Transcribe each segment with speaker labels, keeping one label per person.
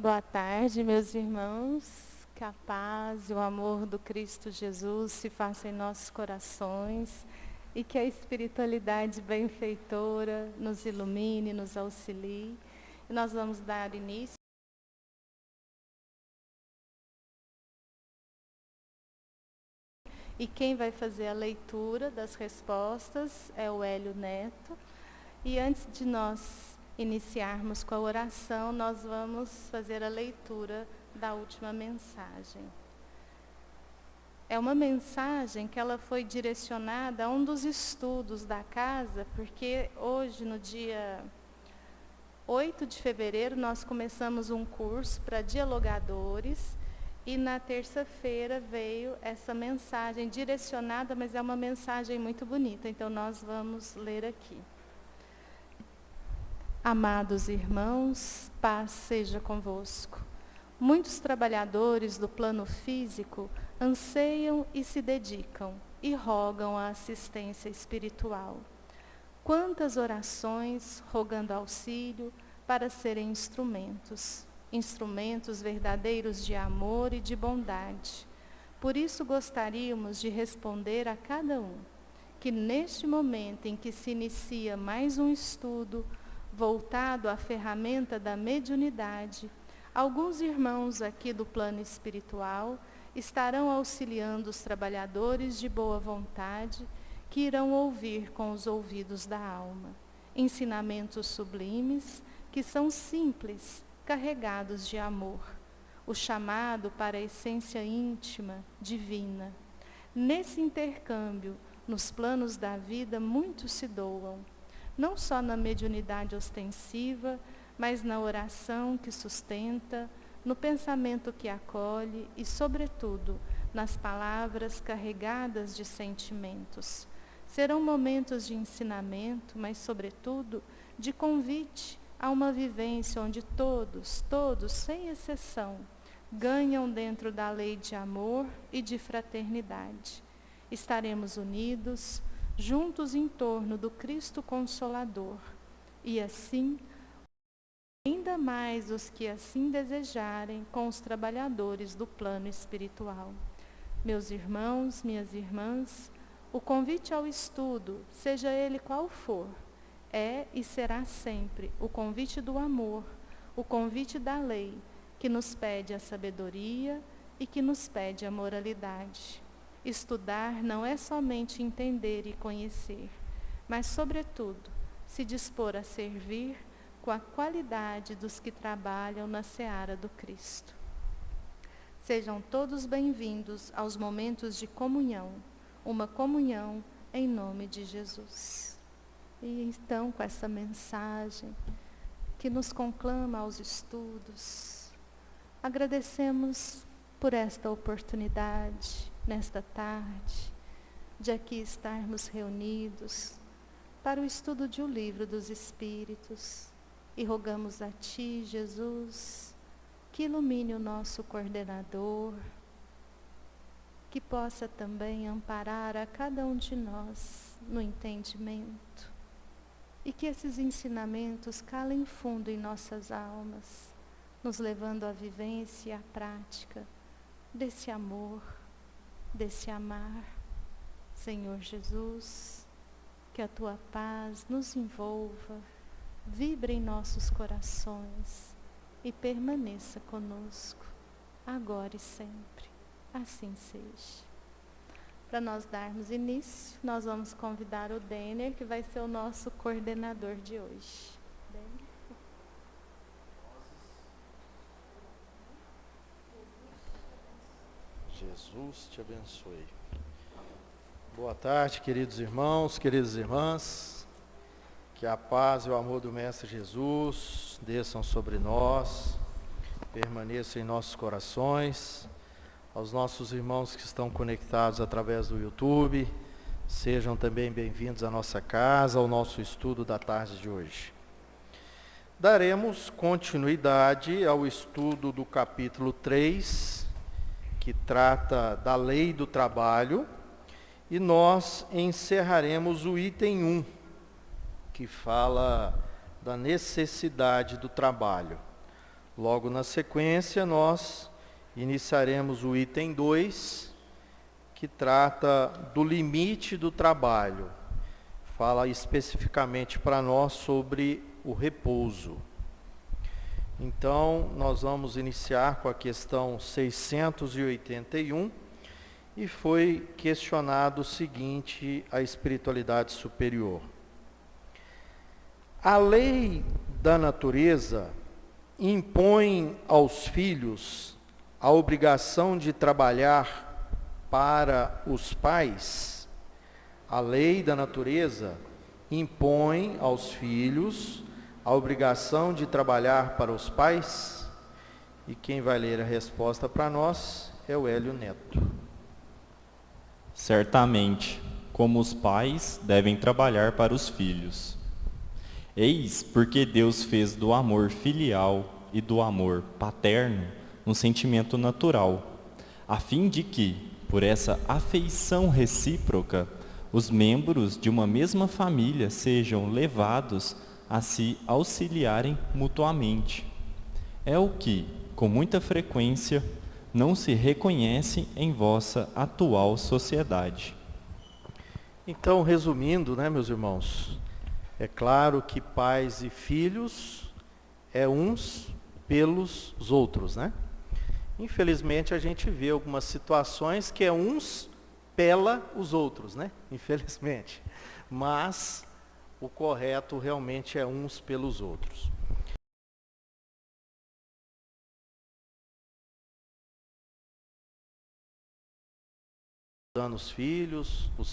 Speaker 1: Boa tarde, meus irmãos. Que a paz e o amor do Cristo Jesus se façam em nossos corações e que a espiritualidade benfeitora nos ilumine, nos auxilie. E nós vamos dar início. E quem vai fazer a leitura das respostas é o Hélio Neto. E antes de nós iniciarmos com a oração, nós vamos fazer a leitura da última mensagem. É uma mensagem que ela foi direcionada a um dos estudos da casa, porque hoje, no dia 8 de fevereiro, nós começamos um curso para dialogadores e na terça-feira veio essa mensagem direcionada, mas é uma mensagem muito bonita, então nós vamos ler aqui. Amados irmãos, paz seja convosco. Muitos trabalhadores do plano físico anseiam e se dedicam e rogam a assistência espiritual. Quantas orações rogando auxílio para serem instrumentos verdadeiros de amor e de bondade. Por isso gostaríamos de responder a cada um que neste momento em que se inicia mais um estudo voltado à ferramenta da mediunidade, alguns irmãos aqui do plano espiritual estarão auxiliando os trabalhadores de boa vontade que irão ouvir com os ouvidos da alma ensinamentos sublimes que são simples, carregados de amor, o chamado para a essência íntima, divina. Nesse intercâmbio, nos planos da vida, muitos se doam, não só na mediunidade ostensiva, mas na oração que sustenta, no pensamento que acolhe e, sobretudo, nas palavras carregadas de sentimentos. Serão momentos de ensinamento, mas, sobretudo, de convite a uma vivência onde todos, sem exceção, ganham dentro da lei de amor e de fraternidade. Estaremos unidos, juntos em torno do Cristo Consolador, e assim, ainda mais os que assim desejarem com os trabalhadores do plano espiritual. Meus irmãos, minhas irmãs, o convite ao estudo, seja ele qual for, é e será sempre o convite do amor, o convite da lei, que nos pede a sabedoria e que nos pede a moralidade. Estudar não é somente entender e conhecer, mas, sobretudo, se dispor a servir com a qualidade dos que trabalham na seara do Cristo. Sejam todos bem-vindos aos momentos de comunhão, uma comunhão em nome de Jesus. E então, com essa mensagem que nos conclama aos estudos, agradecemos por esta oportunidade, nesta tarde, de aqui estarmos reunidos para o estudo de O Livro dos Espíritos, e rogamos a Ti, Jesus, que ilumine o nosso coordenador, que possa também amparar a cada um de nós no entendimento, e que esses ensinamentos calem fundo em nossas almas, nos levando à vivência e à prática desse amor, desse amar. Senhor Jesus, que a Tua paz nos envolva, vibre em nossos corações e permaneça conosco, agora e sempre. Assim seja. Para nós darmos início, nós vamos convidar o Denner, que vai ser o nosso coordenador de hoje.
Speaker 2: Jesus te abençoe. Boa tarde, queridos irmãos, queridas irmãs. Que a paz e o amor do Mestre Jesus desçam sobre nós, permaneçam em nossos corações. Aos nossos irmãos que estão conectados através do YouTube, sejam também bem-vindos à nossa casa, ao nosso estudo da tarde de hoje. Daremos continuidade ao estudo do capítulo 3, que trata da lei do trabalho, e nós encerraremos o item 1, que fala da necessidade do trabalho. Logo na sequência, nós iniciaremos o item 2, que trata do limite do trabalho. Fala especificamente para nós sobre o repouso. Então, nós vamos iniciar com a questão 681, e foi questionado o seguinte, a espiritualidade superior. A lei da natureza impõe aos filhos a obrigação de trabalhar para os pais. A lei da natureza impõe aos filhos a obrigação de trabalhar para os pais? E quem vai ler a resposta para nós é o Hélio Neto.
Speaker 3: Certamente, como os pais devem trabalhar para os filhos. Eis porque Deus fez do amor filial e do amor paterno um sentimento natural, a fim de que, por essa afeição recíproca, os membros de uma mesma família sejam levados a se auxiliarem mutuamente. É o que, com muita frequência, não se reconhece em vossa atual sociedade.
Speaker 2: Então, resumindo, meus irmãos, é claro que pais e filhos é uns pelos outros, Infelizmente, a gente vê algumas situações que é uns pela os outros, Infelizmente. Mas o correto realmente é uns pelos outros. Ajudando os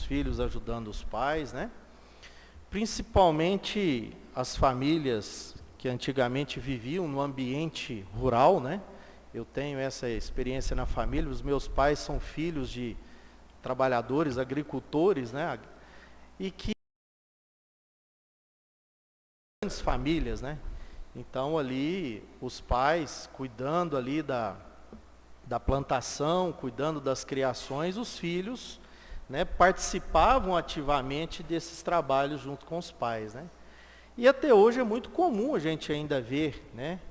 Speaker 2: filhos ajudando os pais, Principalmente as famílias que antigamente viviam no ambiente rural, Eu tenho essa experiência na família, os meus pais são filhos de trabalhadores, agricultores, E que grandes famílias, Então ali os pais cuidando ali da plantação, cuidando das criações, os filhos, participavam ativamente desses trabalhos junto com os pais, E até hoje é muito comum a gente ainda ver,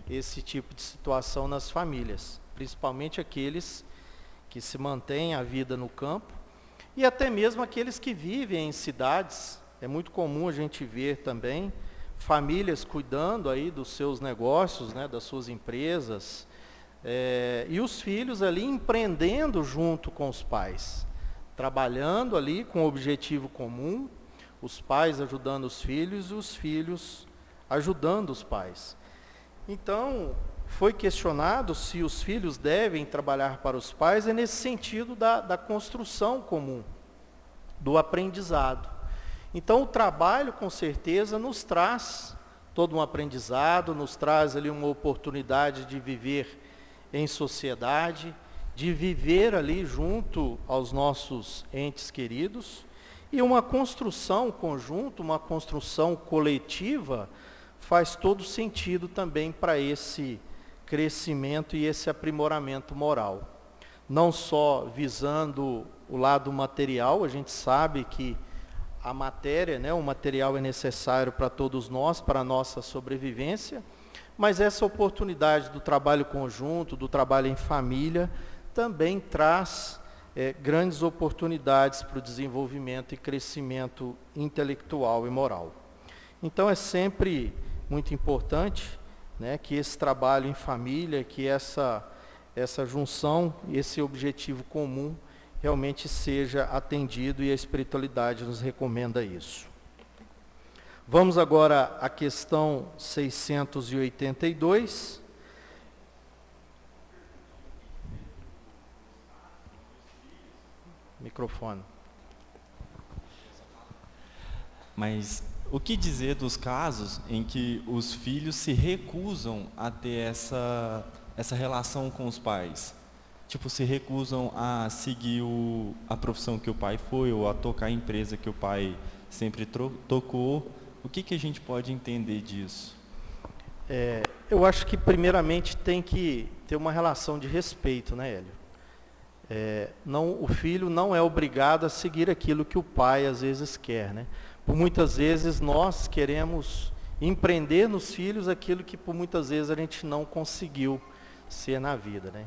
Speaker 2: esse tipo de situação nas famílias, principalmente aqueles que se mantêm a vida no campo e até mesmo aqueles que vivem em cidades. É muito comum a gente ver também famílias cuidando aí dos seus negócios, das suas empresas, e os filhos ali empreendendo junto com os pais, trabalhando ali com o objetivo comum, os pais ajudando os filhos e os filhos ajudando os pais. Então, foi questionado se os filhos devem trabalhar para os pais, é nesse sentido da construção comum, do aprendizado. Então, o trabalho, com certeza, nos traz todo um aprendizado, nos traz ali uma oportunidade de viver em sociedade, de viver ali junto aos nossos entes queridos, e uma construção conjunta, uma construção coletiva, faz todo sentido também para esse crescimento e esse aprimoramento moral. Não só visando o lado material, a gente sabe que a matéria, o material é necessário para todos nós, para a nossa sobrevivência, mas essa oportunidade do trabalho conjunto, do trabalho em família, também traz grandes oportunidades para o desenvolvimento e crescimento intelectual e moral. Então é sempre muito importante que esse trabalho em família, que essa junção, esse objetivo comum realmente seja atendido, e a espiritualidade nos recomenda isso. Vamos agora à questão 682. Microfone.
Speaker 3: Mas o que dizer dos casos em que os filhos se recusam a ter essa relação com os pais? Tipo, se recusam a seguir a profissão que o pai foi, ou a tocar a empresa que o pai sempre tocou. O que a gente pode entender disso?
Speaker 2: Eu acho que primeiramente tem que ter uma relação de respeito, Hélio? O filho não é obrigado a seguir aquilo que o pai às vezes quer, Por muitas vezes nós queremos empreender nos filhos aquilo que por muitas vezes a gente não conseguiu ser na vida, né?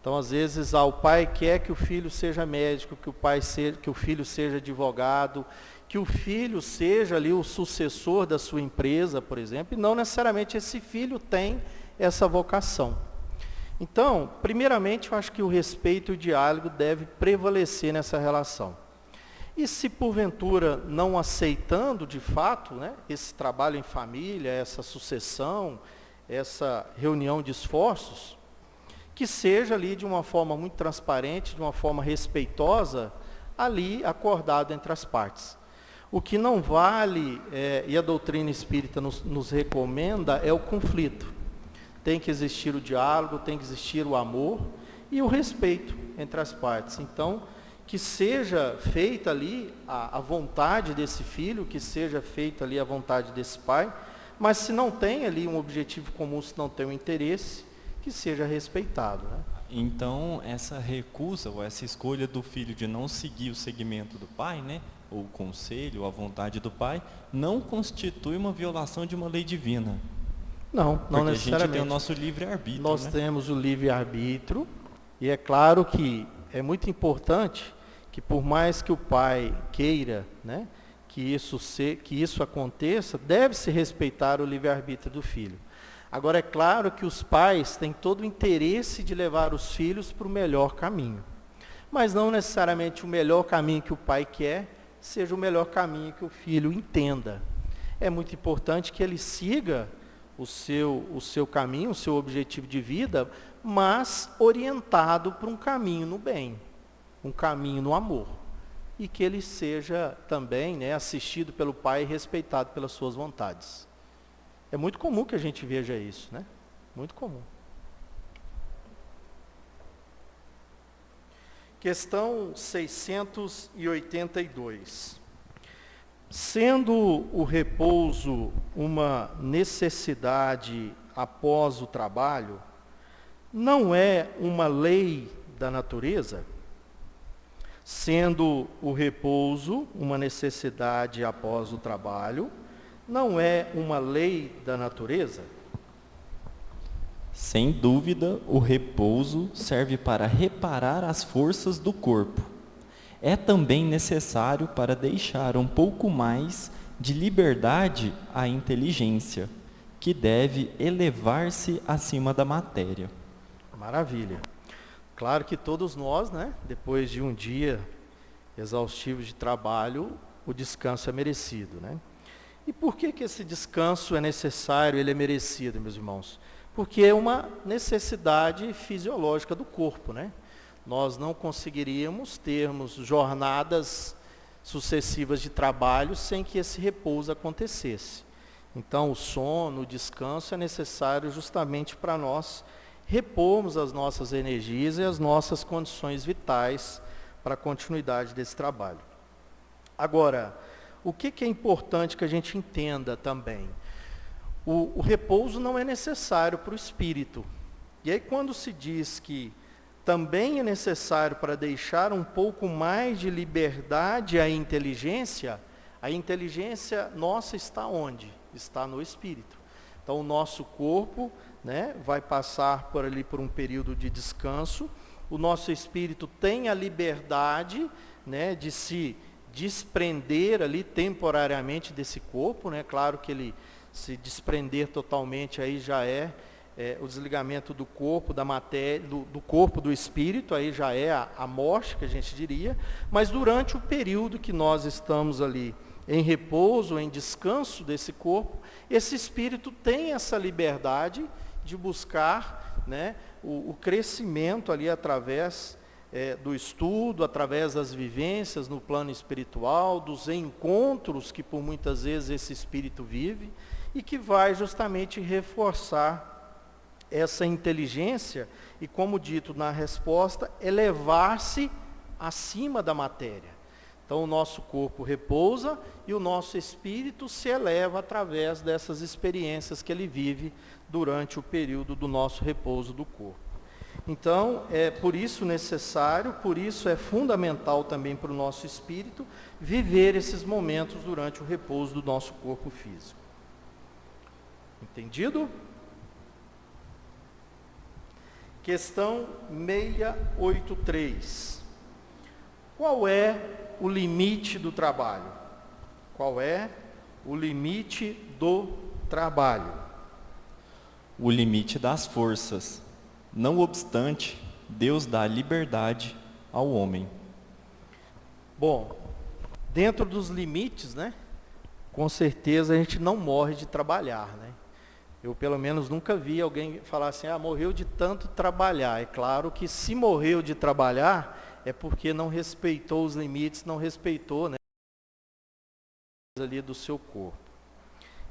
Speaker 2: Então, às vezes, o pai quer que o filho seja médico, que o filho seja advogado, que o filho seja ali o sucessor da sua empresa, por exemplo, e não necessariamente esse filho tem essa vocação. Então, primeiramente, eu acho que o respeito e o diálogo deve prevalecer nessa relação. E se porventura não aceitando de fato, né, esse trabalho em família, essa sucessão, essa reunião de esforços, que seja ali de uma forma muito transparente, de uma forma respeitosa, ali acordado entre as partes. O que não vale, e a doutrina espírita nos recomenda, é o conflito. Tem que existir o diálogo, tem que existir o amor e o respeito entre as partes. Então, que seja feita ali a vontade desse filho, que seja feita ali a vontade desse pai, mas se não tem ali um objetivo comum, se não tem um interesse, que seja respeitado, né?
Speaker 3: Então, essa recusa ou essa escolha do filho de não seguir o segmento do pai, né, ou o conselho, ou a vontade do pai, não constitui uma violação de uma lei divina.
Speaker 2: Não
Speaker 3: Porque
Speaker 2: necessariamente.
Speaker 3: a gente tem o nosso livre-arbítrio.
Speaker 2: Nós
Speaker 3: né?
Speaker 2: temos o livre-arbítrio, e é claro que é muito importante que por mais que o pai queira, né, que isso aconteça, deve-se respeitar o livre-arbítrio do filho. Agora, é claro que os pais têm todo o interesse de levar os filhos para o melhor caminho. Mas não necessariamente o melhor caminho que o pai quer seja o melhor caminho que o filho entenda. É muito importante que ele siga o seu caminho, o seu objetivo de vida, mas orientado para um caminho no bem, um caminho no amor. E que ele seja também, né, assistido pelo pai e respeitado pelas suas vontades. É muito comum que a gente veja isso, né? Muito comum. Questão 682. Sendo o repouso uma necessidade após o trabalho, não é uma lei da natureza? Sendo o repouso uma necessidade após o trabalho, não é uma lei da natureza?
Speaker 3: Sem dúvida, o repouso serve para reparar as forças do corpo. É também necessário para deixar um pouco mais de liberdade à inteligência, que deve elevar-se acima da matéria.
Speaker 2: Maravilha. Claro que todos nós, né, depois de um dia exaustivo de trabalho, o descanso é merecido, né? E por que esse descanso é necessário, ele é merecido, meus irmãos? Porque é uma necessidade fisiológica do corpo, né? Nós não conseguiríamos termos jornadas sucessivas de trabalho sem que esse repouso acontecesse. Então, o sono, o descanso é necessário justamente para nós repormos as nossas energias e as nossas condições vitais para a continuidade desse trabalho. Agora, o que é importante que a gente entenda também? O repouso não é necessário para o espírito. E aí, quando se diz que também é necessário para deixar um pouco mais de liberdade à inteligência, a inteligência nossa está onde? Está no espírito. Então, o nosso corpo, né, vai passar por um período de descanso. O nosso espírito tem a liberdade, né, de se desprender ali temporariamente desse corpo, né? Claro que ele se desprender totalmente aí já é o desligamento do corpo, da matéria, do corpo do espírito, aí já é a morte, que a gente diria. Mas durante o período que nós estamos ali em repouso, em descanso desse corpo, esse espírito tem essa liberdade de buscar, né, o crescimento ali através do estudo, através das vivências no plano espiritual, dos encontros que por muitas vezes esse espírito vive, e que vai justamente reforçar essa inteligência e, como dito na resposta, elevar-se acima da matéria. Então, o nosso corpo repousa e o nosso espírito se eleva através dessas experiências que ele vive durante o período do nosso repouso do corpo. Então, é por isso necessário, por isso é fundamental também para o nosso espírito viver esses momentos durante o repouso do nosso corpo físico. Entendido? Questão 683. Qual é o limite do trabalho? Qual é o limite do trabalho?
Speaker 3: O limite das forças. Não obstante, Deus dá liberdade ao homem.
Speaker 2: Bom, dentro dos limites, né? Com certeza a gente não morre de trabalhar, né? Eu pelo menos nunca vi alguém falar assim, morreu de tanto trabalhar. É claro que se morreu de trabalhar, é porque não respeitou os limites, não respeitou, né, ali do seu corpo.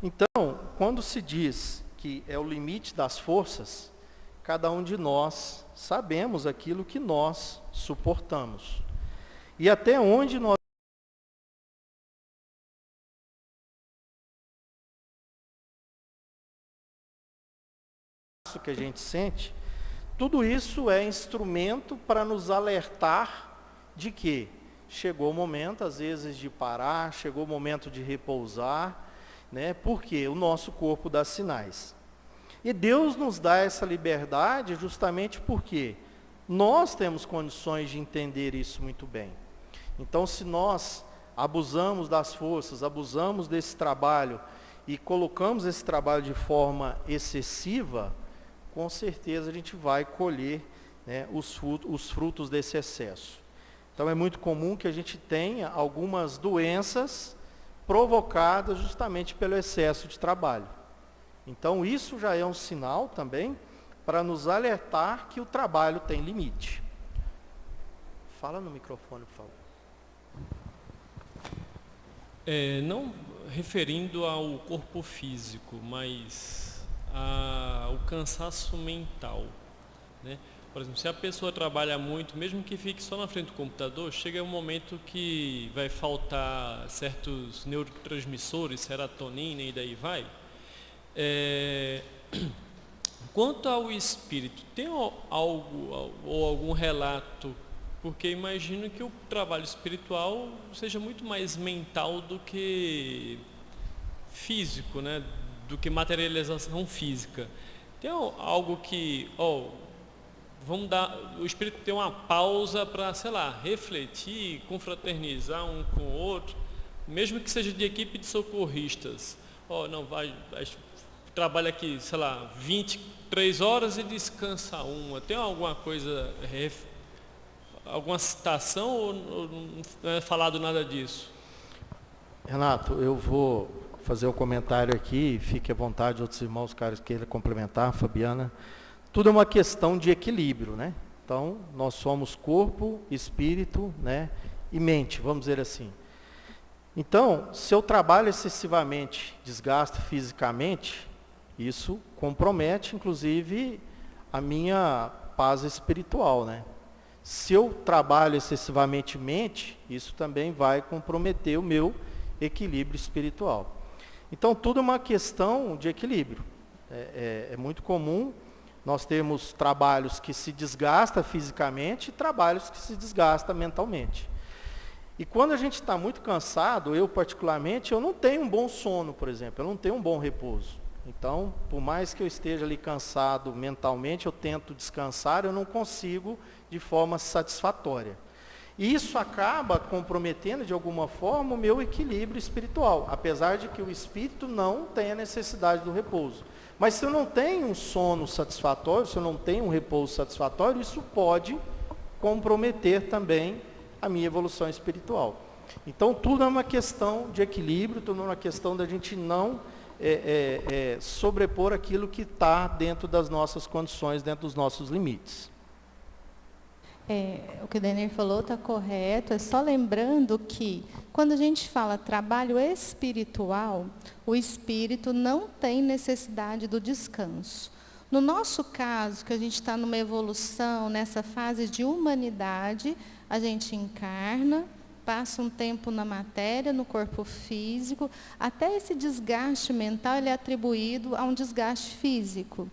Speaker 2: Então, quando se diz que é o limite das forças, cada um de nós sabemos aquilo que nós suportamos. E até onde nós que a gente sente, tudo isso é instrumento para nos alertar de que chegou o momento, às vezes, de parar, chegou o momento de repousar, né? Porque o nosso corpo dá sinais. E Deus nos dá essa liberdade justamente porque nós temos condições de entender isso muito bem. Então, se nós abusamos das forças, abusamos desse trabalho e colocamos esse trabalho de forma excessiva, com certeza a gente vai colher, né, os frutos desse excesso. Então é muito comum que a gente tenha algumas doenças provocadas justamente pelo excesso de trabalho. Então isso já é um sinal também para nos alertar que o trabalho tem limite. Fala no microfone, por favor.
Speaker 4: Não referindo ao corpo físico, mas o cansaço mental, né? Por exemplo, se a pessoa trabalha muito, mesmo que fique só na frente do computador, chega um momento que vai faltar certos neurotransmissores, serotonina e daí vai. Quanto ao espírito, tem algo ou algum relato? Porque imagino que o trabalho espiritual seja muito mais mental do que físico, né? Do que materialização física. Tem algo que, o espírito tem uma pausa para, sei lá, refletir, confraternizar um com o outro, mesmo que seja de equipe de socorristas. Trabalha aqui, sei lá, 23 horas e descansa uma. Tem alguma coisa, alguma citação ou não é falado nada disso?
Speaker 2: Renato, eu vou fazer um comentário aqui, fique à vontade, outros irmãos, caros, queiram complementar, Fabiana. Tudo é uma questão de equilíbrio, né? Então, nós somos corpo, espírito, né, e mente, vamos dizer assim. Então, se eu trabalho excessivamente, desgasto fisicamente, isso compromete, inclusive, a minha paz espiritual, né? Se eu trabalho excessivamente mente, isso também vai comprometer o meu equilíbrio espiritual. Então, tudo é uma questão de equilíbrio. É muito comum nós termos trabalhos que se desgastam fisicamente e trabalhos que se desgastam mentalmente. E quando a gente está muito cansado, eu particularmente, eu não tenho um bom sono, por exemplo, eu não tenho um bom repouso. Então, por mais que eu esteja ali cansado mentalmente, eu tento descansar, eu não consigo de forma satisfatória. E isso acaba comprometendo, de alguma forma, o meu equilíbrio espiritual, apesar de que o espírito não tenha necessidade do repouso. Mas se eu não tenho um sono satisfatório, se eu não tenho um repouso satisfatório, isso pode comprometer também a minha evolução espiritual. Então, tudo é uma questão de equilíbrio, tudo é uma questão da gente não sobrepor aquilo que está dentro das nossas condições, dentro dos nossos limites.
Speaker 1: O que o Denir falou está correto, é só lembrando que quando a gente fala trabalho espiritual, o espírito não tem necessidade do descanso. No nosso caso, que a gente está numa evolução, nessa fase de humanidade, a gente encarna, passa um tempo na matéria, no corpo físico, até esse desgaste mental ele é atribuído a um desgaste físico.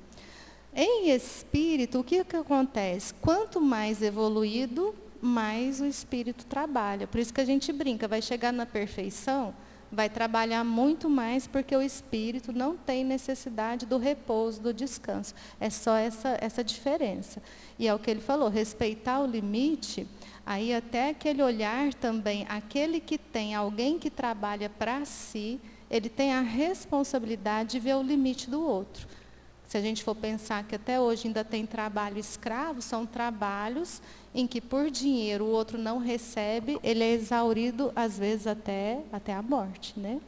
Speaker 1: Em espírito, o que acontece? Quanto mais evoluído, mais o espírito trabalha. Por isso que a gente brinca, vai chegar na perfeição, vai trabalhar muito mais porque o espírito não tem necessidade do repouso, do descanso. É só essa diferença. E é o que ele falou, respeitar o limite, aí até aquele olhar também, aquele que tem alguém que trabalha para si, ele tem a responsabilidade de ver o limite do outro. Se a gente for pensar que até hoje ainda tem trabalho escravo, são trabalhos em que por dinheiro o outro não recebe, ele é exaurido, às vezes até a morte, né?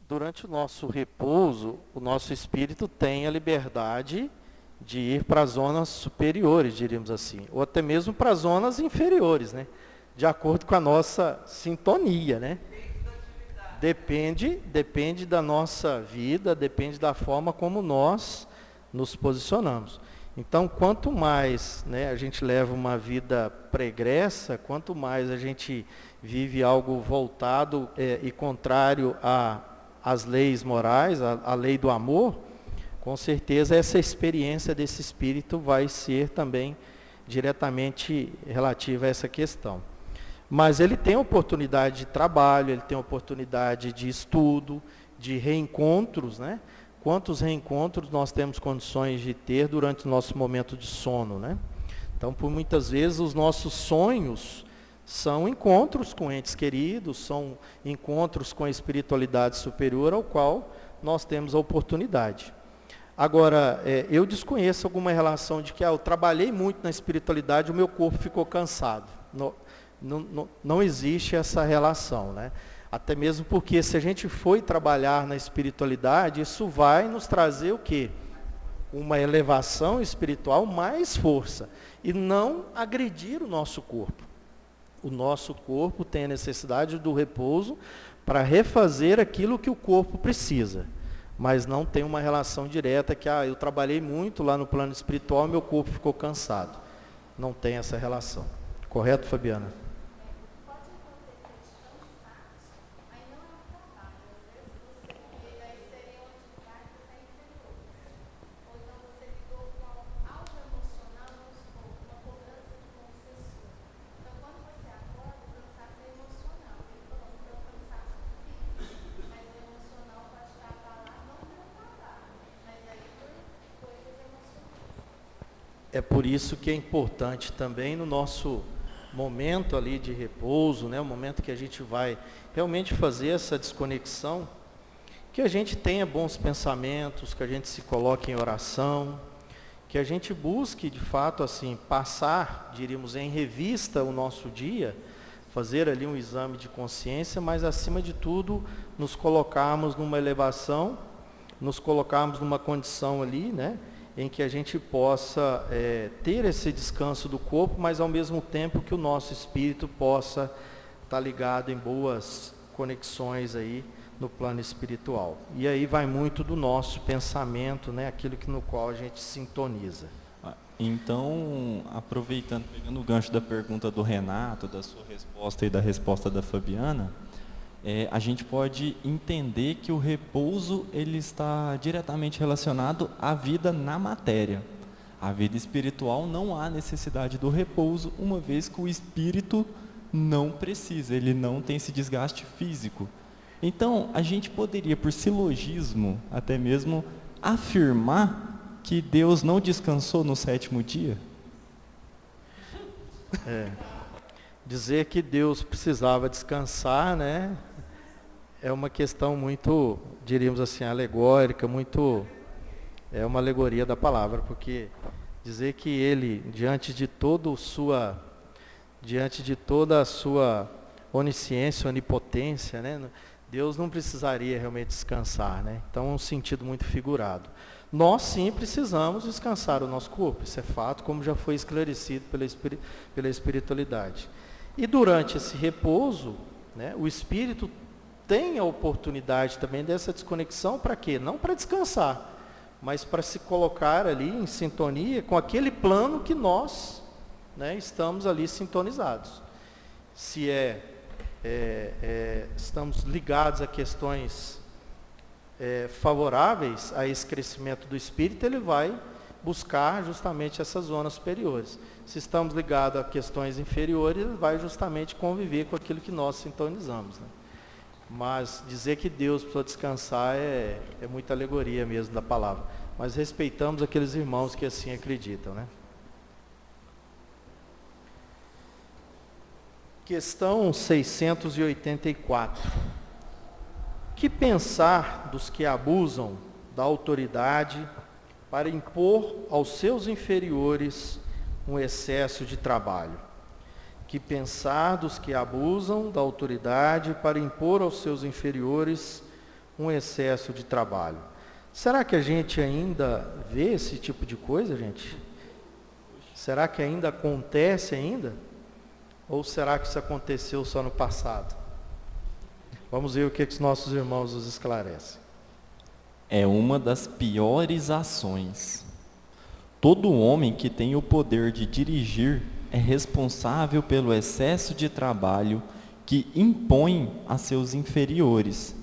Speaker 2: Durante o nosso repouso, o nosso espírito tem a liberdade de ir para as zonas superiores, diríamos assim, ou até mesmo para as zonas inferiores, né? De acordo com a nossa sintonia, né? Depende da nossa vida, depende da forma como nós nos posicionamos. Então, quanto mais, né, a gente leva uma vida pregressa, quanto mais a gente vive algo voltado e contrário às leis morais, a lei do amor, com certeza essa experiência desse espírito vai ser também diretamente relativa a essa questão. Mas ele tem oportunidade de trabalho, ele tem oportunidade de estudo, de reencontros, né? Quantos reencontros nós temos condições de ter durante o nosso momento de sono, né? Então, por muitas vezes, os nossos sonhos são encontros com entes queridos, são encontros com a espiritualidade superior ao qual nós temos a oportunidade. Agora, eu desconheço alguma relação de que eu trabalhei muito na espiritualidade e o meu corpo ficou cansado. Não existe essa relação, né? Até mesmo porque se a gente for trabalhar na espiritualidade, isso vai nos trazer o quê? Uma elevação espiritual, mais força. E não agredir o nosso corpo. O nosso corpo tem a necessidade do repouso para refazer aquilo que o corpo precisa. Mas não tem uma relação direta que, eu trabalhei muito lá no plano espiritual e meu corpo ficou cansado. Não tem essa relação. Correto, Fabiana? É por isso que é importante também no nosso momento ali de repouso, né, o momento que a gente vai realmente fazer essa desconexão, que a gente tenha bons pensamentos, que a gente se coloque em oração, que a gente busque de fato assim passar, diríamos, em revista o nosso dia, fazer ali um exame de consciência, mas acima de tudo nos colocarmos numa elevação, nos colocarmos numa condição ali, né, em que a gente possa ter esse descanso do corpo, mas ao mesmo tempo que o nosso espírito possa estar ligado em boas conexões aí no plano espiritual. E aí vai muito do nosso pensamento, né, aquilo no qual a gente sintoniza.
Speaker 3: Então, aproveitando, pegando o gancho da pergunta do Renato, da sua resposta e da resposta da Fabiana, a gente pode entender que o repouso ele está diretamente relacionado à vida na matéria. A vida espiritual não há necessidade do repouso, uma vez que o espírito não precisa, ele não tem esse desgaste físico. Então, a gente poderia, por silogismo, até mesmo afirmar que Deus não descansou no 7º dia?
Speaker 2: Dizer que Deus precisava descansar, né? É uma questão muito, diríamos assim, alegórica, é uma alegoria da palavra, porque dizer que ele, diante de toda a sua onisciência, onipotência, né? Deus não precisaria realmente descansar, né? Então é um sentido muito figurado. Nós sim precisamos descansar o nosso corpo, isso é fato, como já foi esclarecido pela espiritualidade. E durante esse repouso, né, o espírito tem a oportunidade também dessa desconexão para quê? Não para descansar, mas para se colocar ali em sintonia com aquele plano que nós, né, estamos ali sintonizados. Se estamos ligados a questões favoráveis a esse crescimento do espírito, ele vai buscar justamente essas zonas superiores. Se estamos ligados a questões inferiores, ele vai justamente conviver com aquilo que nós sintonizamos, né? Mas dizer que Deus precisa descansar é muita alegoria mesmo da palavra. Mas respeitamos aqueles irmãos que assim acreditam, né? Questão 684. Que pensar dos que abusam da autoridade para impor aos seus inferiores um excesso de trabalho? Que pensar dos que abusam da autoridade para impor aos seus inferiores um excesso de trabalho? Será que a gente ainda vê esse tipo de coisa, gente? Será que ainda acontece ainda? Ou será que isso aconteceu só no passado? Vamos ver o que os nossos irmãos nos esclarecem.
Speaker 3: É uma das piores ações. Todo homem que tem o poder de dirigir é responsável pelo excesso de trabalho que impõe a seus inferiores,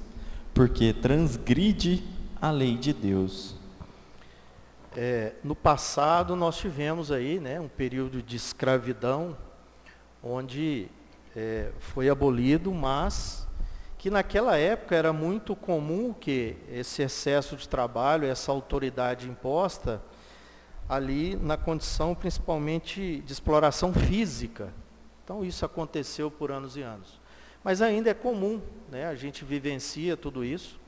Speaker 3: porque transgride a lei de Deus.
Speaker 2: No passado nós tivemos aí, né, um período de escravidão, onde foi abolido, mas que naquela época era muito comum que esse excesso de trabalho, essa autoridade imposta, ali na condição principalmente de exploração física. Então isso aconteceu por anos e anos. Mas ainda é comum, né? A gente vivencia tudo isso,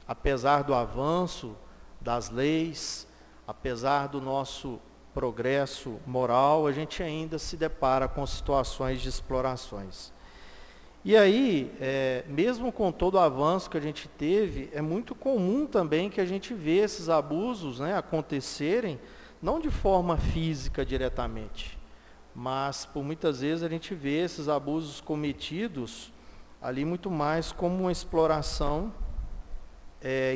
Speaker 2: apesar do avanço das leis, apesar do nosso progresso moral, a gente ainda se depara com situações de explorações. E aí, mesmo com todo o avanço que a gente teve, é muito comum também que a gente vê esses abusos, né, acontecerem, não de forma física diretamente, mas por muitas vezes a gente vê esses abusos cometidos ali muito mais como uma exploração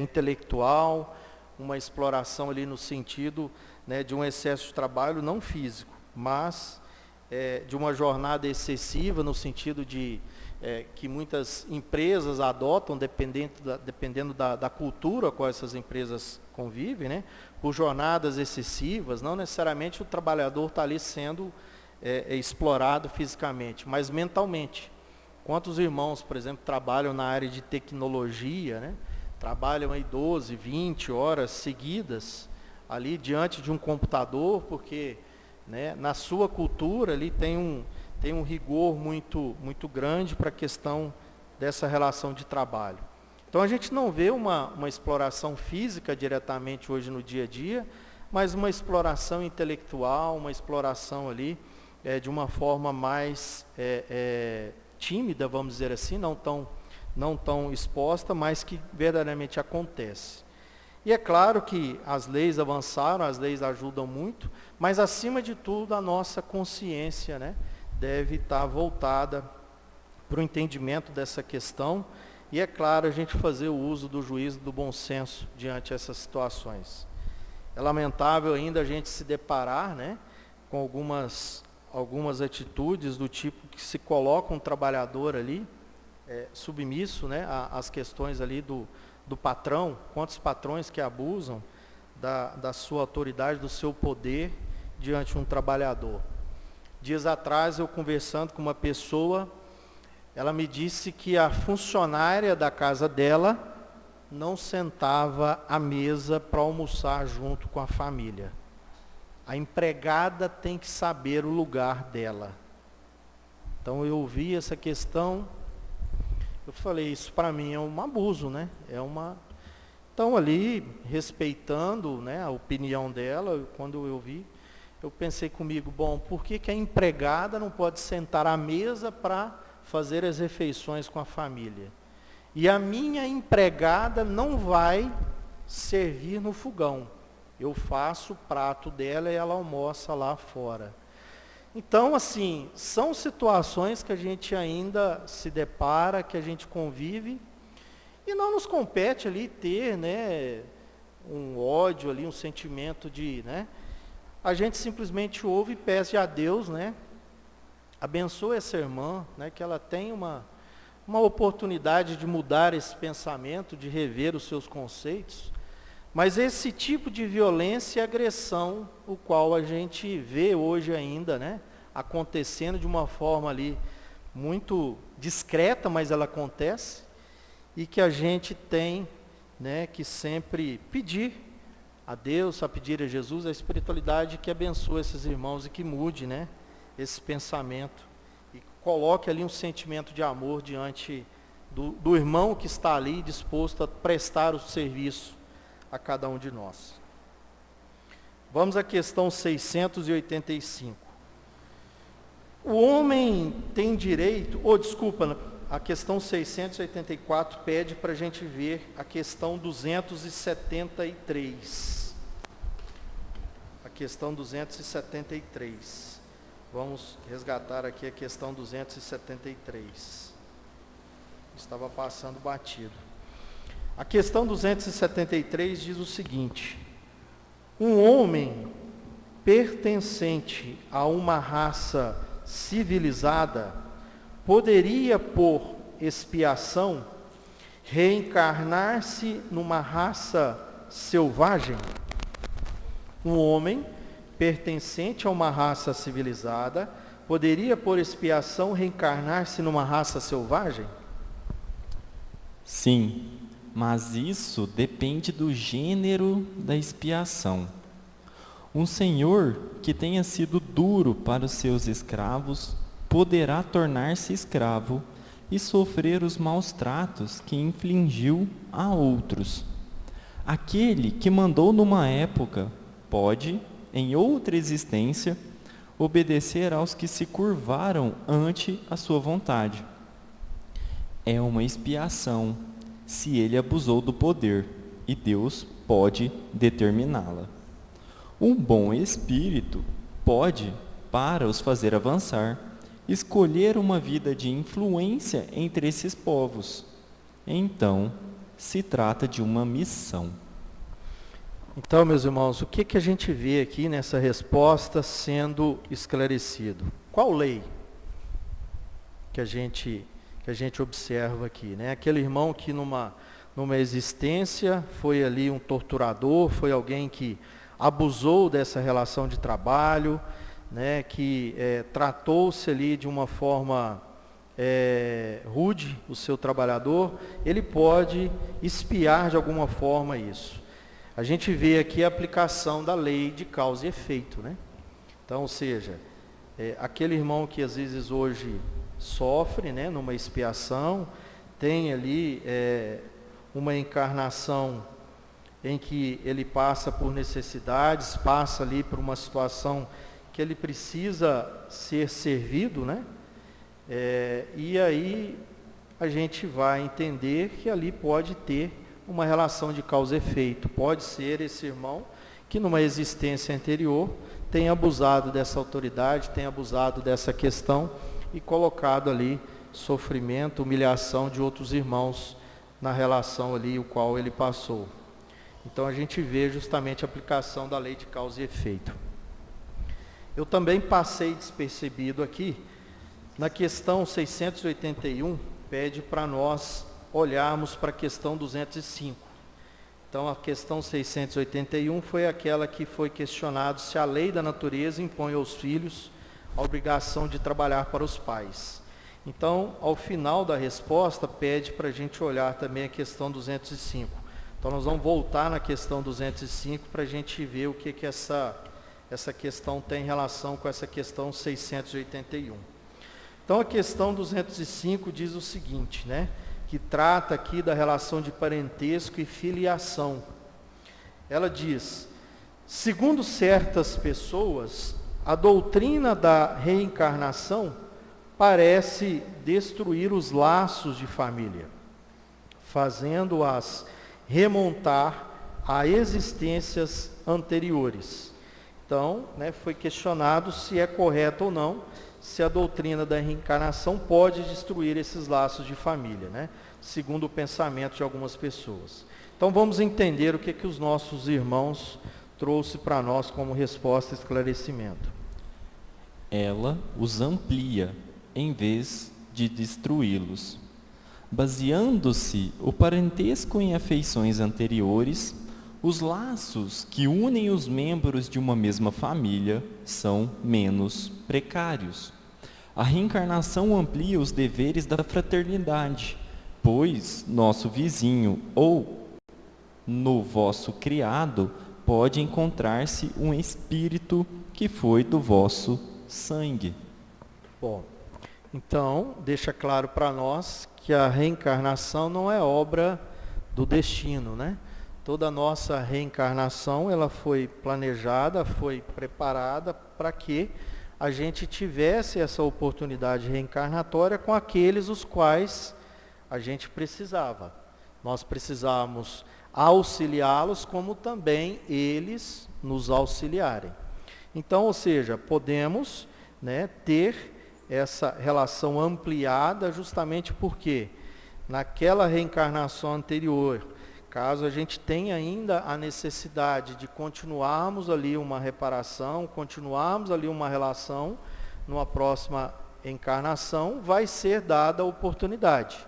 Speaker 2: intelectual, uma exploração ali no sentido, né, de um excesso de trabalho não físico, mas de uma jornada excessiva no sentido de que muitas empresas adotam, dependendo da cultura com a qual essas empresas convivem, né, por jornadas excessivas. Não necessariamente o trabalhador está ali sendo explorado fisicamente, mas mentalmente. Quantos irmãos, por exemplo, trabalham na área de tecnologia, né, trabalham aí 12, 20 horas seguidas ali diante de um computador, porque, né, na sua cultura ali tem um rigor muito grande para a questão dessa relação de trabalho. Então a gente não vê uma exploração física diretamente hoje no dia a dia, mas uma exploração intelectual, uma exploração ali de uma forma mais tímida, vamos dizer assim, não tão exposta, mas que verdadeiramente acontece. E é claro que as leis avançaram, as leis ajudam muito, mas acima de tudo a nossa consciência, né, deve estar voltada para o entendimento dessa questão. E é claro, a gente fazer o uso do juízo do bom senso diante dessas situações. É lamentável ainda a gente se deparar, né, com algumas atitudes do tipo que se coloca um trabalhador ali, submisso, né, às questões ali do patrão. Quantos patrões que abusam da sua autoridade, do seu poder diante de um trabalhador. Dias atrás, eu conversando com uma pessoa, ela me disse que a funcionária da casa dela não sentava à mesa para almoçar junto com a família. A empregada tem que saber o lugar dela. Então eu ouvi essa questão, eu falei, isso para mim é um abuso, né? Então ali, respeitando, né, a opinião dela, quando eu vi, eu pensei comigo, bom, por que a empregada não pode sentar à mesa para fazer as refeições com a família? E a minha empregada não vai servir no fogão. Eu faço o prato dela e ela almoça lá fora. Então, assim, são situações que a gente ainda se depara, que a gente convive, E não nos compete ali ter, né, um ódio ali, um sentimento de, né, a gente simplesmente ouve e pede a Deus, né, abençoe essa irmã, né, que ela tenha uma oportunidade de mudar esse pensamento, de rever os seus conceitos. Mas esse tipo de violência e agressão, o qual a gente vê hoje ainda, né, acontecendo de uma forma ali muito discreta, mas ela acontece, e que a gente tem, né, que sempre pedir a Deus, a pedir a Jesus, a espiritualidade que abençoe esses irmãos e que mude, né, esse pensamento e coloque ali um sentimento de amor diante do irmão que está ali disposto a prestar o serviço a cada um de nós. Vamos à questão 685. O homem tem direito, a questão 684 pede para a gente ver a questão 273. A questão 273. Vamos resgatar aqui a questão 273. Estava passando batido. A questão 273 diz o seguinte: um homem pertencente a uma raça civilizada poderia, por expiação, reencarnar-se numa raça selvagem? Um homem pertencente a uma raça civilizada poderia, por expiação, reencarnar-se numa raça selvagem?
Speaker 3: Sim, mas isso depende do gênero da expiação. Um senhor que tenha sido duro para os seus escravos poderá tornar-se escravo e sofrer os maus tratos que infligiu a outros. Aquele que mandou numa época pode, em outra existência, obedecer aos que se curvaram ante a sua vontade. É uma expiação se ele abusou do poder, e Deus pode determiná-la. Um bom espírito pode, para os fazer avançar, escolher uma vida de influência entre esses povos. Então, se trata de uma missão.
Speaker 2: Então, meus irmãos, o que a gente vê aqui nessa resposta sendo esclarecido? Qual lei que a gente observa aqui, né? Aquele irmão que numa existência foi ali um torturador, foi alguém que abusou dessa relação de trabalho, né? Que tratou-se ali de uma forma rude o seu trabalhador, ele pode expiar de alguma forma isso. A gente vê aqui a aplicação da lei de causa e efeito, né? Então, ou seja, aquele irmão que às vezes hoje sofre, né, numa expiação, tem ali uma encarnação em que ele passa por necessidades, passa ali por uma situação que ele precisa ser servido, né? E aí a gente vai entender que ali pode ter uma relação de causa e efeito. Pode ser esse irmão que numa existência anterior tem abusado dessa autoridade, tem abusado dessa questão e colocado ali sofrimento, humilhação de outros irmãos na relação ali o qual ele passou. Então a gente vê justamente a aplicação da lei de causa e efeito. Eu também passei despercebido aqui, na questão 681, pede para nós olharmos para a questão 205. Então a questão 681 foi aquela que foi questionado se a lei da natureza impõe aos filhos a obrigação de trabalhar para os pais. Então, ao final da resposta, pede para a gente olhar também a questão 205. Então nós vamos voltar na questão 205 para a gente ver o que essa questão tem em relação com essa questão 681. Então a questão 205 diz o seguinte, né? Que trata aqui da relação de parentesco e filiação. Ela diz: segundo certas pessoas, a doutrina da reencarnação parece destruir os laços de família, fazendo-as remontar a existências anteriores. Então, né, foi questionado se é correto ou não se a doutrina da reencarnação pode destruir esses laços de família, né? Segundo o pensamento de algumas pessoas. Então vamos entender o que os nossos irmãos trouxe para nós como resposta e esclarecimento.
Speaker 3: Ela os amplia em vez de destruí-los. Baseando-se o parentesco em afeições anteriores, os laços que unem os membros de uma mesma família são menos precários. A reencarnação amplia os deveres da fraternidade, pois nosso vizinho ou no vosso criado pode encontrar-se um espírito que foi do vosso sangue.
Speaker 2: Bom, então deixa claro para nós que a reencarnação não é obra do destino, né? Toda a nossa reencarnação, ela foi planejada, foi preparada para que a gente tivesse essa oportunidade reencarnatória com aqueles os quais a gente precisava. Nós precisávamos auxiliá-los, como também eles nos auxiliarem. Então, ou seja, podemos, né, ter essa relação ampliada justamente porque naquela reencarnação anterior, caso a gente tenha ainda a necessidade de continuarmos ali uma reparação, continuarmos ali uma relação, numa próxima encarnação, vai ser dada a oportunidade,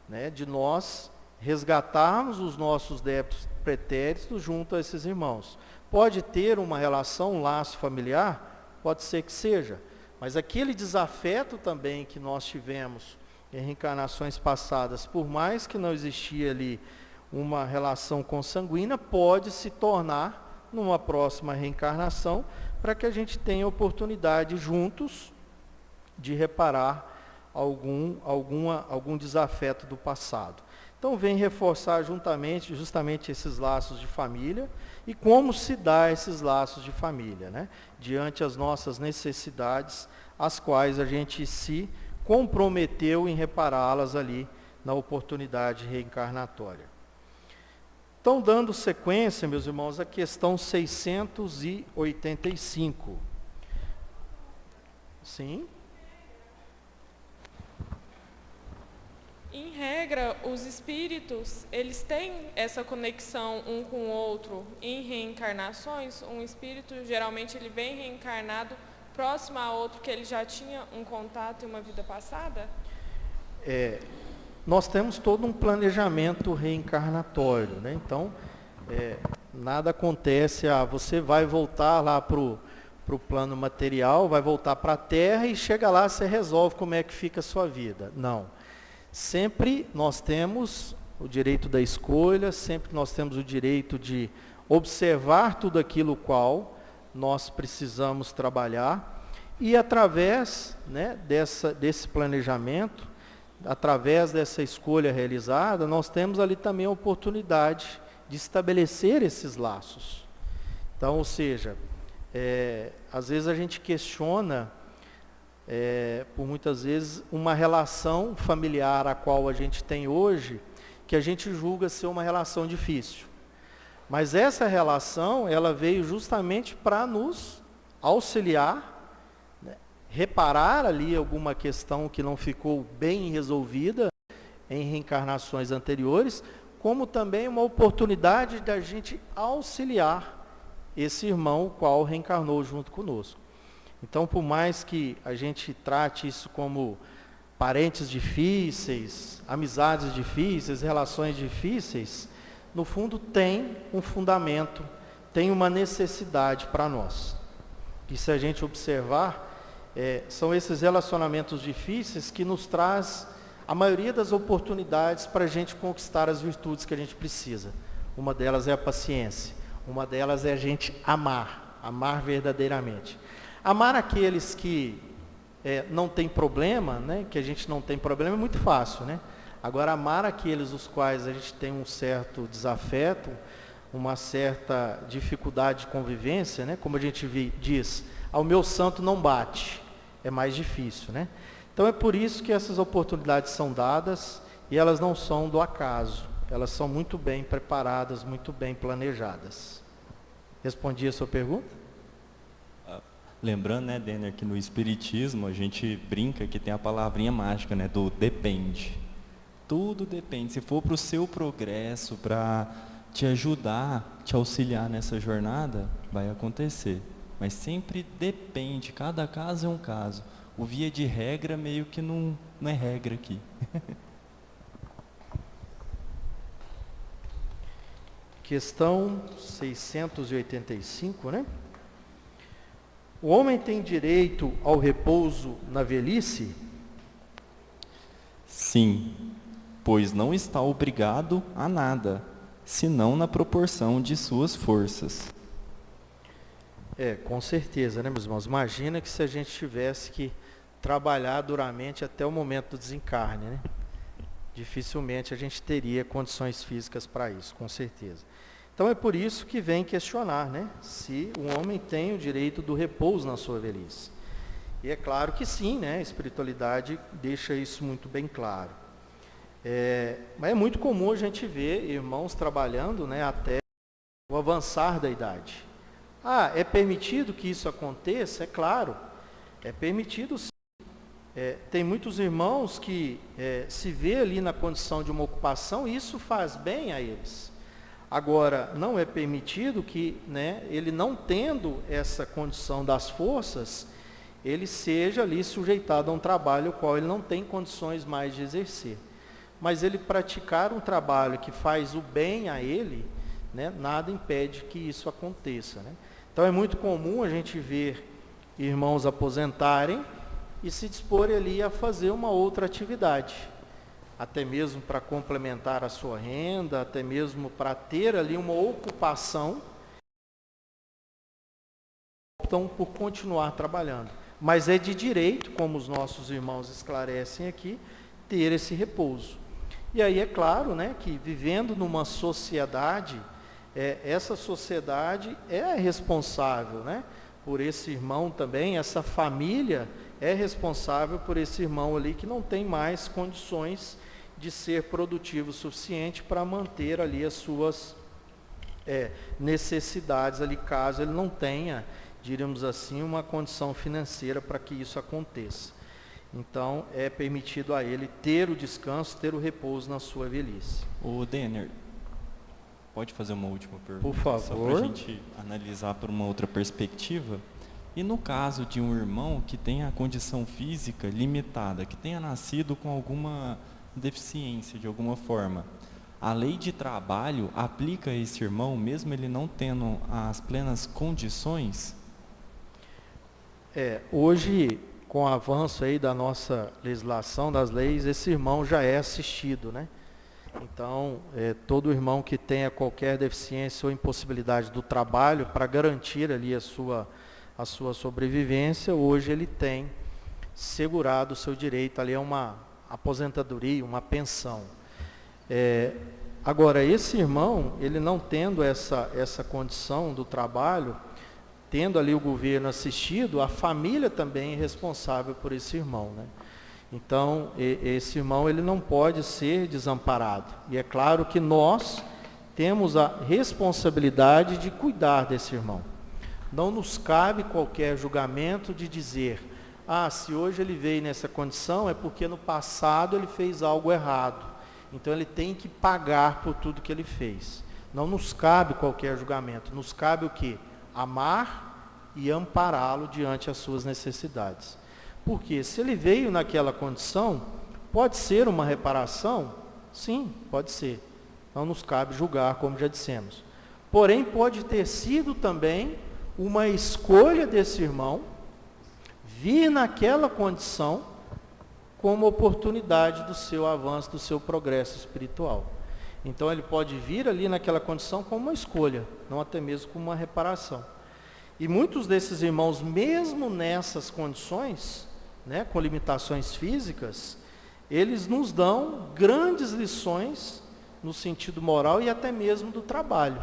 Speaker 2: né, de nós resgatarmos os nossos débitos pretéritos junto a esses irmãos. Pode ter uma relação, um laço familiar? Pode ser que seja, mas aquele desafeto também que nós tivemos em reencarnações passadas, por mais que não existia ali uma relação consanguínea, pode se tornar numa próxima reencarnação, para que a gente tenha oportunidade juntos de reparar algum desafeto do passado. Então vem reforçar justamente esses laços de família e como se dá esses laços de família, né? Diante as nossas necessidades, as quais a gente se comprometeu em repará-las ali na oportunidade reencarnatória. Então, dando sequência, meus irmãos, à questão 685. Sim?
Speaker 5: Em regra, os espíritos, eles têm essa conexão um com o outro em reencarnações. Um espírito, geralmente, ele vem reencarnado próximo a outro que ele já tinha um contato em uma vida passada?
Speaker 2: Nós temos todo um planejamento reencarnatório, né? Então, nada acontece, você vai voltar lá para o plano material, vai voltar para a Terra e chega lá, você resolve como é que fica a sua vida. Não. Sempre nós temos o direito da escolha, sempre nós temos o direito de observar tudo aquilo qual nós precisamos trabalhar e através, né, desse planejamento, através dessa escolha realizada, nós temos ali também a oportunidade de estabelecer esses laços. Então, ou seja, às vezes a gente questiona, por muitas vezes, uma relação familiar a qual a gente tem hoje, que a gente julga ser uma relação difícil. Mas essa relação, ela veio justamente para nos auxiliar, reparar ali alguma questão que não ficou bem resolvida em reencarnações anteriores, como também uma oportunidade da gente auxiliar esse irmão qual reencarnou junto conosco. Então, por mais que a gente trate isso como parentes difíceis, amizades difíceis, relações difíceis, no fundo tem um fundamento, tem uma necessidade para nós. E se a gente observar, são esses relacionamentos difíceis que nos traz a maioria das oportunidades para a gente conquistar as virtudes que a gente precisa. Uma delas é a paciência, uma delas é a gente amar verdadeiramente. Amar aqueles que não tem problema, né, que a gente não tem problema, é muito fácil, né? Agora, amar aqueles os quais a gente tem um certo desafeto, uma certa dificuldade de convivência, né? Como a gente diz, ao meu santo não bate, é mais difícil, né? Então é por isso que essas oportunidades são dadas e elas não são do acaso, elas são muito bem preparadas, muito bem planejadas. Respondi a sua pergunta?
Speaker 3: Lembrando, né, Denner, que no Espiritismo a gente brinca que tem a palavrinha mágica, né, do depende. Tudo depende. Se for para o seu progresso, para te ajudar, te auxiliar nessa jornada, vai acontecer. Mas sempre depende, cada caso é um caso. O via de regra meio que não é regra aqui.
Speaker 2: Questão 685, né? O homem tem direito ao repouso na velhice?
Speaker 3: Sim, pois não está obrigado a nada, senão na proporção de suas forças.
Speaker 2: Com certeza, né, meus irmãos? Imagina que se a gente tivesse que trabalhar duramente até o momento do desencarne, né? Dificilmente a gente teria condições físicas para isso, com certeza. Então é por isso que vem questionar, né, se o homem tem o direito do repouso na sua velhice. E é claro que sim, né, a espiritualidade deixa isso muito bem claro. Mas é muito comum a gente ver irmãos trabalhando, né, até o avançar da idade. É permitido que isso aconteça? É claro, é permitido sim. Tem muitos irmãos que se vê ali na condição de uma ocupação e isso faz bem a eles. Agora, não é permitido que, né, ele não tendo essa condição das forças, ele seja ali sujeitado a um trabalho o qual ele não tem condições mais de exercer. Mas ele praticar um trabalho que faz o bem a ele, né, nada impede que isso aconteça, né? Então é muito comum a gente ver irmãos aposentarem e se disporem ali a fazer uma outra atividade, até mesmo para complementar a sua renda, até mesmo para ter ali uma ocupação, optam por continuar trabalhando. Mas é de direito, como os nossos irmãos esclarecem aqui, ter esse repouso. E aí é claro, né, que vivendo numa sociedade, essa sociedade é responsável, né, por esse irmão também, essa família é responsável por esse irmão ali que não tem mais condições de ser produtivo o suficiente para manter ali as suas necessidades ali, caso ele não tenha, diríamos assim, uma condição financeira para que isso aconteça. Então, é permitido a ele ter o descanso, ter o repouso na sua velhice.
Speaker 3: Ô, Denner, pode fazer uma última pergunta?
Speaker 2: Por favor.
Speaker 3: Só para a gente analisar por uma outra perspectiva. E no caso de um irmão que tenha a condição física limitada, que tenha nascido com alguma deficiência de alguma forma, a lei de trabalho aplica a esse irmão, mesmo ele não tendo as plenas condições?
Speaker 2: Hoje, com o avanço aí da nossa legislação, das leis, esse irmão já é assistido, né? Então, todo irmão que tenha qualquer deficiência ou impossibilidade do trabalho, para garantir ali a sua sobrevivência, hoje ele tem segurado o seu direito ali a uma aposentadoria, uma pensão. Agora, esse irmão, ele não tendo essa condição do trabalho, tendo ali o governo assistido, a família também é responsável por esse irmão, né? Então, esse irmão, ele não pode ser desamparado. E é claro que nós temos a responsabilidade de cuidar desse irmão. Não nos cabe qualquer julgamento de dizer, se hoje ele veio nessa condição é porque no passado ele fez algo errado. Então ele tem que pagar por tudo que ele fez. Não nos cabe qualquer julgamento. Nos cabe o quê? Amar e ampará-lo diante das suas necessidades. Porque se ele veio naquela condição, pode ser uma reparação? Sim, pode ser. Não nos cabe julgar, como já dissemos. Porém, pode ter sido também uma escolha desse irmão vir naquela condição como oportunidade do seu avanço, do seu progresso espiritual. Então ele pode vir ali naquela condição como uma escolha, não até mesmo como uma reparação. E muitos desses irmãos, mesmo nessas condições, né, com limitações físicas, eles nos dão grandes lições no sentido moral e até mesmo do trabalho.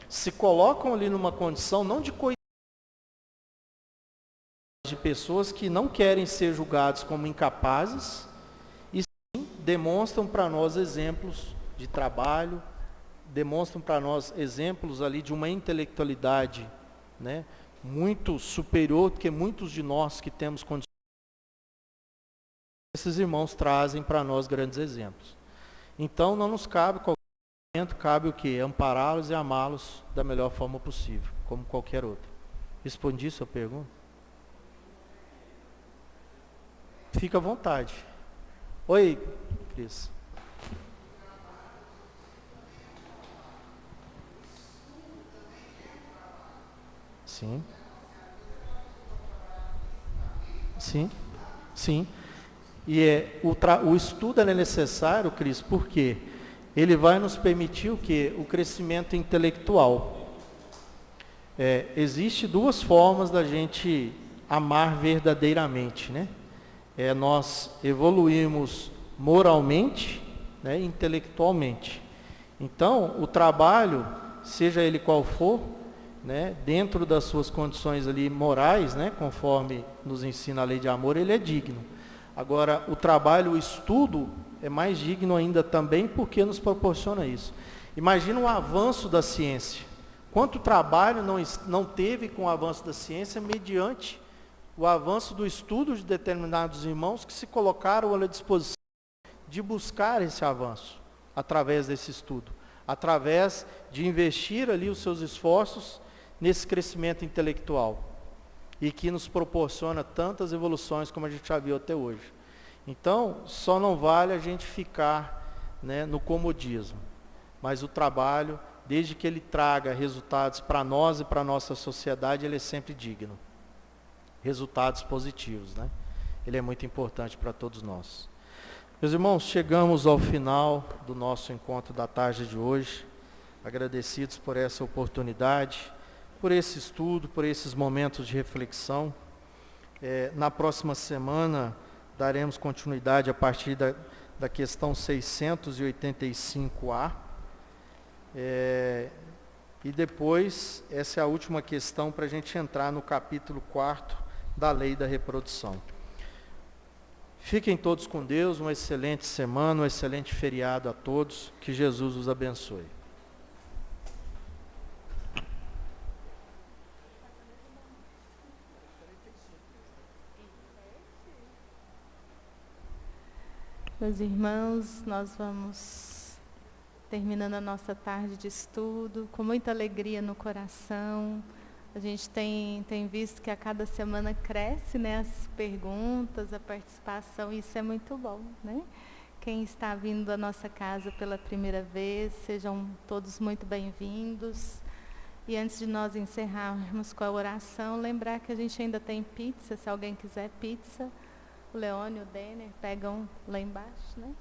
Speaker 2: Se colocam ali numa condição não de coitado, de pessoas que não querem ser julgados como incapazes, e sim demonstram para nós exemplos de trabalho, demonstram para nós exemplos ali de uma intelectualidade, né, muito superior do que muitos de nós que temos condições. Esses irmãos trazem para nós grandes exemplos. Então não nos cabe qualquer momento, cabe o quê? Ampará-los e amá-los da melhor forma possível, como qualquer outro. Respondi sua pergunta? Fica à vontade. Oi, Cris. Sim. Sim. Sim. E o estudo é necessário, Cris, porque ele vai nos permitir o quê? O crescimento intelectual. Existe duas formas da gente amar verdadeiramente, né? Nós evoluirmos moralmente, né, intelectualmente. Então, o trabalho, seja ele qual for, né, dentro das suas condições ali morais, né, conforme nos ensina a lei de amor, ele é digno. Agora, o trabalho, o estudo, é mais digno ainda também porque nos proporciona isso. Imagina o avanço da ciência. Quanto trabalho não teve com o avanço da ciência mediante o avanço do estudo de determinados irmãos que se colocaram à disposição de buscar esse avanço através desse estudo, através de investir ali os seus esforços nesse crescimento intelectual e que nos proporciona tantas evoluções como a gente já viu até hoje. Então, só não vale a gente ficar, né, no comodismo, mas o trabalho, desde que ele traga resultados para nós e para a nossa sociedade, ele é sempre digno. Resultados positivos, né? Ele é muito importante para todos nós. Meus irmãos, chegamos ao final do nosso encontro da tarde de hoje, agradecidos por essa oportunidade, por esse estudo, por esses momentos de reflexão. Na próxima semana, daremos continuidade a partir da questão 685A. E depois, essa é a última questão para a gente entrar no capítulo 4 da lei da reprodução. Fiquem todos com Deus, uma excelente semana, um excelente feriado a todos, que Jesus os abençoe.
Speaker 1: Meus irmãos, nós vamos terminando a nossa tarde de estudo, com muita alegria no coração. A gente tem visto que a cada semana cresce, né, as perguntas, a participação, e isso é muito bom, né? Quem está vindo à nossa casa pela primeira vez, sejam todos muito bem-vindos. E antes de nós encerrarmos com a oração, lembrar que a gente ainda tem pizza, se alguém quiser pizza, o Leone e o Denner pegam lá embaixo, né?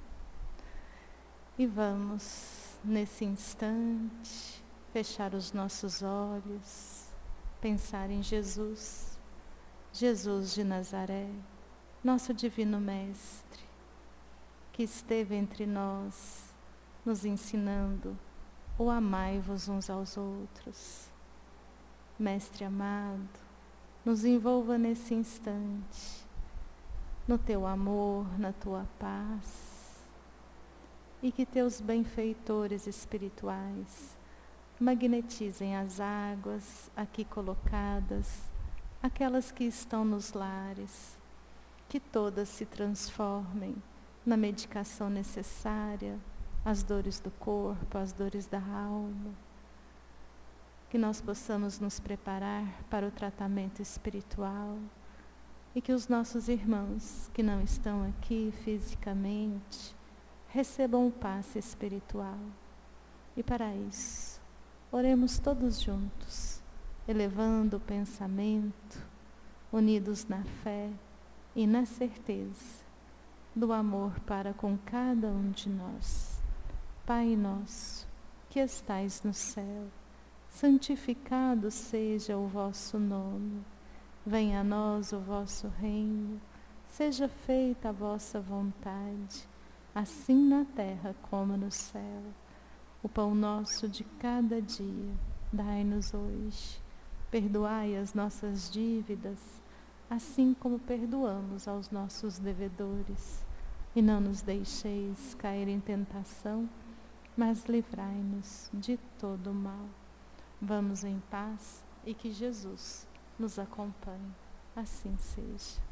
Speaker 1: E vamos, nesse instante, fechar os nossos olhos, pensar em Jesus, Jesus de Nazaré, nosso divino Mestre, que esteve entre nós, nos ensinando o amai-vos uns aos outros. Mestre amado, nos envolva nesse instante, no teu amor, na tua paz, e que teus benfeitores espirituais magnetizem as águas aqui colocadas, aquelas que estão nos lares, que todas se transformem na medicação necessária, as dores do corpo, as dores da alma, que nós possamos nos preparar para o tratamento espiritual e que os nossos irmãos que não estão aqui fisicamente recebam o passe espiritual. E para isso, oremos todos juntos, elevando o pensamento, unidos na fé e na certeza do amor para com cada um de nós. Pai nosso, que estais no céu, santificado seja o vosso nome. Venha a nós o vosso reino, seja feita a vossa vontade, assim na terra como no céu. O pão nosso de cada dia, dai-nos hoje. Perdoai as nossas dívidas, assim como perdoamos aos nossos devedores. E não nos deixeis cair em tentação, mas livrai-nos de todo o mal. Vamos em paz e que Jesus nos acompanhe. Assim seja.